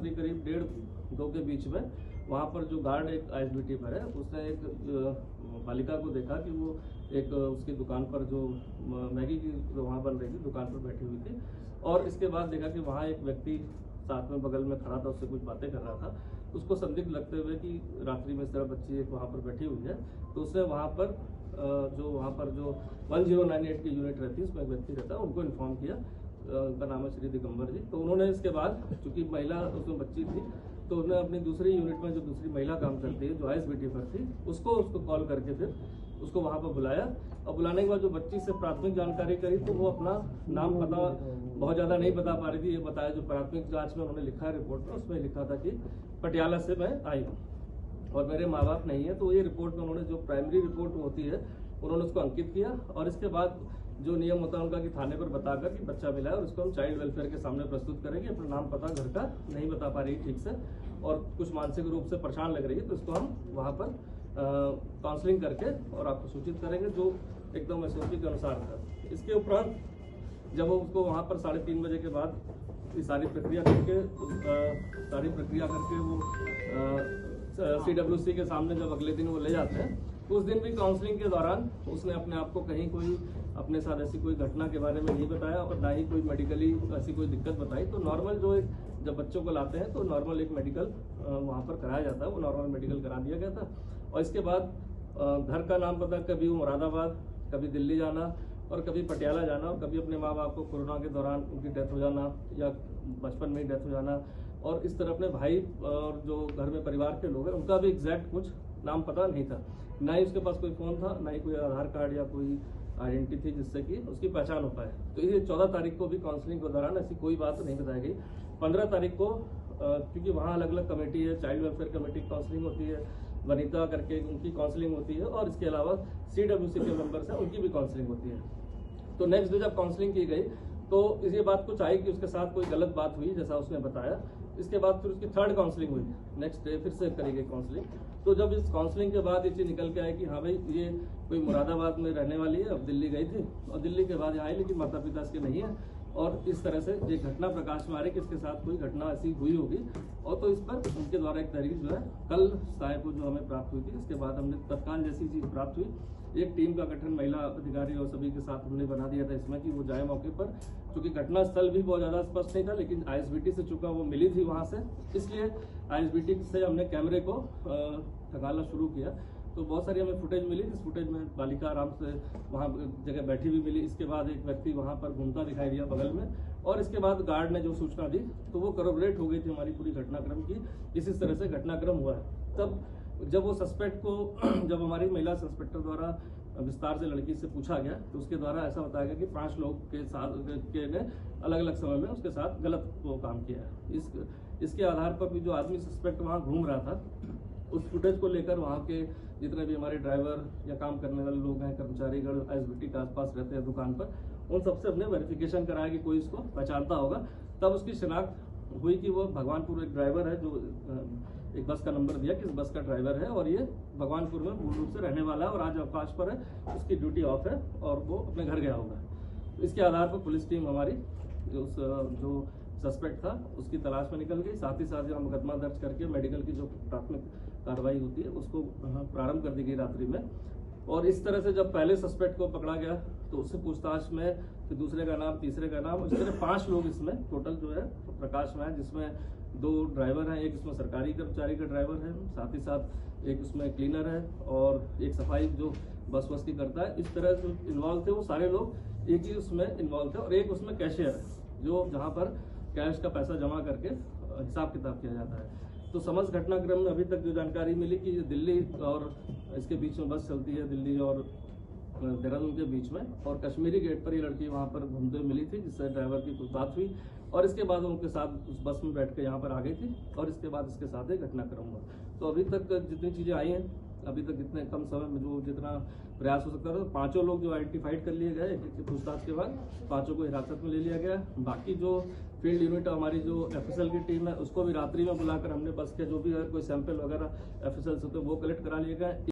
रात्रि करीब 1:30-2 के बीच में वहाँ पर जो गार्ड एक आईएसबीटी पर है, उसने एक बालिका को देखा कि वो एक उसकी दुकान पर जो मैगी की वहाँ बन रही थी दुकान पर बैठी हुई थी, और इसके बाद देखा कि वहाँ एक व्यक्ति साथ में बगल में खड़ा था, उससे कुछ बातें कर रहा था। उसको संदिग्ध लगते हुए कि रात्रि में इस तरह बच्ची एक वहाँ पर बैठी हुई है, तो उसने वहाँ पर जो 1098 की यूनिट रहती है उसमें एक व्यक्ति रहता है, उनको इन्फॉर्म किया। उनका नाम है श्री दिगंबर जी। तो उन्होंने इसके बाद चूंकि महिला उसमें बच्ची थी, तो उन्होंने अपनी दूसरी यूनिट में जो दूसरी महिला काम करती है जो आईएसबीटी पर थी, उसको कॉल करके फिर उसको वहाँ पर बुलाया, और बुलाने के बाद जो बच्ची से प्राथमिक जानकारी करी तो वो अपना नाम पता बहुत ज़्यादा नहीं बता पा रही थी। ये बताया जो प्राथमिक जांच में उन्होंने लिखा है रिपोर्ट में, उसमें लिखा था कि पटियाला से मैं आई हूँ और मेरे माँ बाप नहीं है। तो ये रिपोर्ट में उन्होंने जो प्राइमरी रिपोर्ट होती है उन्होंने उसको अंकित किया, और इसके बाद जो नियम होता है उनका कि थाने पर बताकर कि बच्चा मिला है और उसको हम चाइल्ड वेलफेयर के सामने प्रस्तुत करेंगे। अपना नाम पता घर का नहीं बता पा रही ठीक से और कुछ मानसिक रूप से परेशान लग रही है, तो इसको हम वहाँ पर काउंसलिंग करके और आपको सूचित करेंगे जो एकदम एसओपी के अनुसार था। इसके उपरांत जब वो उसको वहाँ पर 3:30 बजे के बाद ये सारी प्रक्रिया करके वो CWC के सामने जब अगले दिन वो ले जाते हैं, तो उस दिन भी काउंसलिंग के दौरान उसने अपने आप को कहीं कोई अपने साथ ऐसी कोई घटना के बारे में नहीं बताया और ना ही कोई मेडिकली ऐसी कोई दिक्कत बताई। तो नॉर्मल जो एक जब बच्चों को लाते हैं तो नॉर्मल एक मेडिकल वहाँ पर कराया जाता है, वो नॉर्मल मेडिकल करा दिया गया था। और इसके बाद घर का नाम पता, कभी वो मुरादाबाद, कभी दिल्ली जाना और कभी पटियाला जाना, और कभी अपने माँ बाप को कोरोना के दौरान उनकी डेथ हो जाना या बचपन में ही डेथ हो जाना, और इस तरह अपने भाई और जो घर में परिवार के लोग हैं उनका भी एग्जैक्ट कुछ नाम पता नहीं था। ना ही उसके पास कोई फ़ोन था, ना ही कोई आधार कार्ड या कोई आइडेंटिटी थी जिससे कि उसकी पहचान हो पाए। तो ये 14 तारीख को भी काउंसलिंग के दौरान ऐसी कोई बात नहीं बताई गई। 15 तारीख को क्योंकि वहाँ अलग अलग कमेटी है, चाइल्ड वेलफेयर कमेटी काउंसलिंग होती है, वनिता करके उनकी काउंसलिंग होती है, और इसके अलावा CWC के मेंबर्स हैं उनकी भी काउंसलिंग होती है। तो नेक्स्ट डे जब काउंसलिंग की गई तो ये बात कुछ आई कि उसके साथ कोई गलत बात हुई जैसा उसने बताया। इसके बाद फिर उसकी 3rd काउंसलिंग हुई, नेक्स्ट डे फिर से करी गई काउंसलिंग। तो जब इस काउंसलिंग के बाद ये चीज़ निकल के आई कि हाँ भाई ये कोई मुरादाबाद में रहने वाली है, अब दिल्ली गई थी और दिल्ली के बाद यहाँ आई, लेकिन माता पिता इसके नहीं है, और इस तरह से ये घटना प्रकाश में आ रही कि इसके साथ कोई घटना ऐसी हुई होगी। और तो इस पर उनके द्वारा एक तहरीर जो है कल साय को जो हमें प्राप्त हुई थी, इसके बाद हमने तत्काल जैसी चीज़ प्राप्त हुई, एक टीम का गठन महिला अधिकारी और सभी के साथ हमने बना दिया था इसमें कि वो जाए मौके पर। चूँकि घटना स्थल भी बहुत ज़्यादा स्पष्ट नहीं था, लेकिन आईएसबीटी से चूँकि वो मिली थी वहाँ से, इसलिए आईएसबीटी से हमने कैमरे को खंगालना शुरू किया। तो बहुत सारी हमें फुटेज मिली, जिस फुटेज में बालिका आराम से वहाँ जगह बैठी हुई मिली। इसके बाद एक व्यक्ति वहाँ पर घूमता दिखाई दिया बगल में, और इसके बाद गार्ड ने जो सूचना दी तो वो करोबरेट हो गई थी हमारी पूरी घटनाक्रम की, इस तरह से घटनाक्रम हुआ है। तब जब वो सस्पेक्ट को जब हमारी महिला इंस्पेक्टर द्वारा विस्तार से लड़की से पूछा गया तो उसके द्वारा ऐसा बताया गया कि 5 लोग के साथ ने अलग अलग समय में उसके साथ गलत वो काम किया है। इसके आधार पर भी जो आदमी सस्पेक्ट वहाँ घूम रहा था, उस फुटेज को लेकर वहाँ के जितने भी हमारे ड्राइवर या काम करने वाले लोग हैं, कर्मचारीगण आईएसबीटी के आसपास रहते हैं दुकान पर, उन सबसे हमने वेरिफिकेशन कराया कि कोई इसको पहचानता होगा। तब उसकी शिनाख्त हुई कि वो भगवानपुर एक ड्राइवर है, जो एक बस का नंबर दिया कि इस बस का ड्राइवर है और ये भगवानपुर में मूल रूप से रहने वाला है और आज अवकाश पर है, उसकी ड्यूटी ऑफ है और वो अपने घर गया होगा। तो इसके आधार पर पुलिस टीम हमारी जो सस्पेक्ट था उसकी तलाश में निकल गई। साथ ही साथ जो मुकदमा दर्ज करके मेडिकल की जो प्राथमिक कार्रवाई होती है उसको प्रारंभ कर दी गई रात्रि में। और इस तरह से जब पहले सस्पेक्ट को पकड़ा गया तो उससे पूछताछ में फिर दूसरे का नाम, तीसरे का नाम, इस तरह 5 लोग इसमें टोटल जो है प्रकाश में है, जिसमें 2 ड्राइवर हैं, एक इसमें सरकारी कर्मचारी का ड्राइवर है, साथ ही साथ एक उसमें क्लीनर है और एक सफाई जो बस की करता है। इस तरह जो इन्वॉल्व थे वो सारे लोग एक ही उसमें इन्वॉल्व थे, और एक उसमें कैशियर है जो जहाँ पर कैश का पैसा जमा करके हिसाब किताब किया जाता है। तो समस्त घटनाक्रम में अभी तक जो जानकारी मिली कि दिल्ली और इसके बीच में बस चलती है, दिल्ली और देहरादून के बीच में, और कश्मीरी गेट पर ये लड़की वहाँ पर घूमते हुए मिली थी, जिससे ड्राइवर की कुछ बात हुई और इसके बाद उनके साथ उस बस में बैठ के यहाँ पर आ गई थी और इसके बाद इसके साथ एक घटनाक्रम हुआ। तो अभी तक जितनी चीज़ें आई हैं, अभी तक इतने कम समय में जो जितना प्रयास हो सकता था, 5 लोग जो आइडेंटिफाइड कर लिए गए, एक पूछताछ के बाद 5 को हिरासत में ले लिया गया। बाकी जो फील्ड यूनिट हमारी जो एफएसएल की टीम है उसको भी रात्रि में बुलाकर हमने बस के जो भी कोई सैंपल वगैरह एफएसएल से तो वो कलेक्ट करा लिए गए।